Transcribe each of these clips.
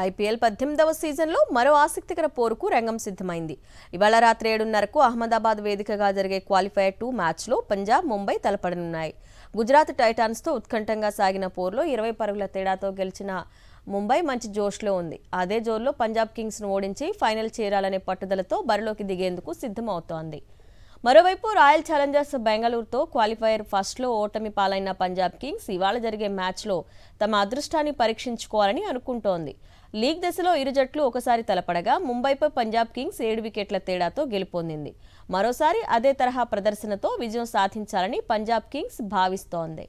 IPL 18వ సీజన్లో మరో ఆసక్తికర పోరుకు రంగం సిద్ధమైంది. ఇవాళ రాత్రి 7:30కు అహ్మదాబాద్ వేదికగా జరిగే క్వాలిఫైయర్ 2 మ్యాచ్లో పంజాబ్, ముంబై తలపడనున్నాయి. గుజరాత్ టైటాన్స్తో ఉత్కంఠంగా సాగిన పోరులో 20 పరుగుల తేడాతో గెలిచిన ముంబై మంచి జోష్లో ఉంది. అదే జోరులో పంజాబ్ కింగ్స్ను ఓడించి ఫైనల్ చేరాలనే పట్టుదలతో బరిలోకి దిగేందుకు సిద్ధమవుతోంది. మరోవైపు రాయల్ ఛాలెంజర్స్ బెంగళూరుతో క్వాలిఫైయర్ ఫస్ట్లో ఓటమి పాలైన పంజాబ్ కింగ్స్ ఇవాళ జరిగే మ్యాచ్లో తమ అదృష్టాన్ని పరీక్షించుకోవాలని అనుకుంటోంది. లీగ్ దశలో ఇరు జట్లు ఒకసారి తలపడగా ముంబైపై పంజాబ్ కింగ్స్ 7 వికెట్ల తేడాతో గెలుపొందింది. మరోసారి అదే తరహా ప్రదర్శనతో విజయం సాధించాలని పంజాబ్ కింగ్స్ భావిస్తోంది.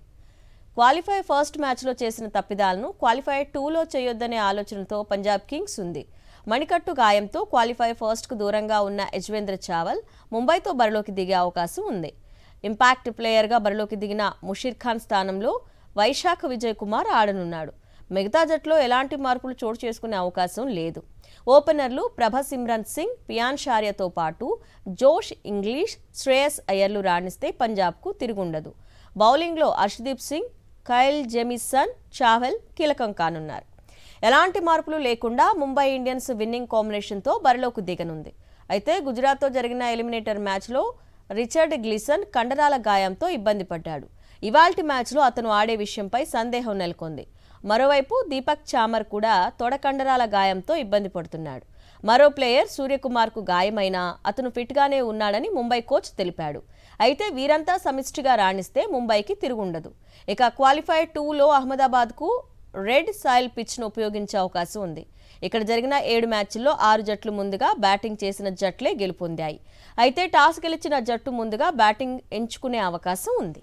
క్వాలిఫైర్ ఫస్ట్ మ్యాచ్లో చేసిన తప్పిదాలను క్వాలిఫైర్ 2లో చేయొద్దనే ఆలోచనతో పంజాబ్ కింగ్స్ ఉంది. మణికట్టు గాయంతో క్వాలిఫైర్ ఫస్ట్కు దూరంగా ఉన్న యజ్వేంద్ర చావల్ ముంబైతో బరిలోకి దిగే అవకాశం ఉంది. ఇంపాక్ట్ ప్లేయర్గా బరిలోకి దిగిన ముషీర్ ఖాన్ స్థానంలో వైశాఖ్ విజయ్ కుమార్ ఆడనున్నాడు. మిగతా జట్లో ఎలాంటి మార్పులు చోటు చేసుకునే అవకాశం లేదు. ఓపెనర్లు ప్రభసిమ్రన్ సింగ్, పియాన్ షార్యతో పాటు జోష్ ఇంగ్లీష్, శ్రేయస్ అయ్యర్లు రాణిస్తే పంజాబ్కు తిరుగుండదు. బౌలింగ్లో అర్షదీప్ సింగ్, కైల్ జెమిసన్, చావెల్ కీలకం కానున్నారు. ఎలాంటి మార్పులు లేకుండా ముంబై ఇండియన్స్ విన్నింగ్ కాంబినేషన్తో బరిలోకి దిగనుంది. అయితే గుజరాత్తో జరిగిన ఎలిమినేటర్ మ్యాచ్లో రిచర్డ్ గ్లిసన్ కండరాల గాయంతో ఇబ్బంది పడ్డాడు. ఇవాల్టి మ్యాచ్లో అతను ఆడే విషయంపై సందేహం నెలకొంది. మరోవైపు దీపక్ చామర్ కూడా తొడ కండరాల గాయంతో ఇబ్బంది పడుతున్నాడు. మరో ప్లేయర్ సూర్యకుమార్కు గాయమైనా అతను ఫిట్గానే ఉన్నాడని ముంబై కోచ్ తెలిపాడు. అయితే వీరంతా సమిష్టిగా రాణిస్తే ముంబైకి తిరుగుండదు. ఇక క్వాలిఫైర్ 2లో అహ్మదాబాద్కు రెడ్ సాయిల్ పిచ్ను ఉపయోగించే అవకాశం ఉంది. ఇక్కడ జరిగిన 7 మ్యాచ్ల్లో 6 జట్లు ముందుగా బ్యాటింగ్ చేసిన జట్లే గెలుపొందాయి. అయితే టాస్ గెలిచిన జట్టు ముందుగా బ్యాటింగ్ ఎంచుకునే అవకాశం ఉంది.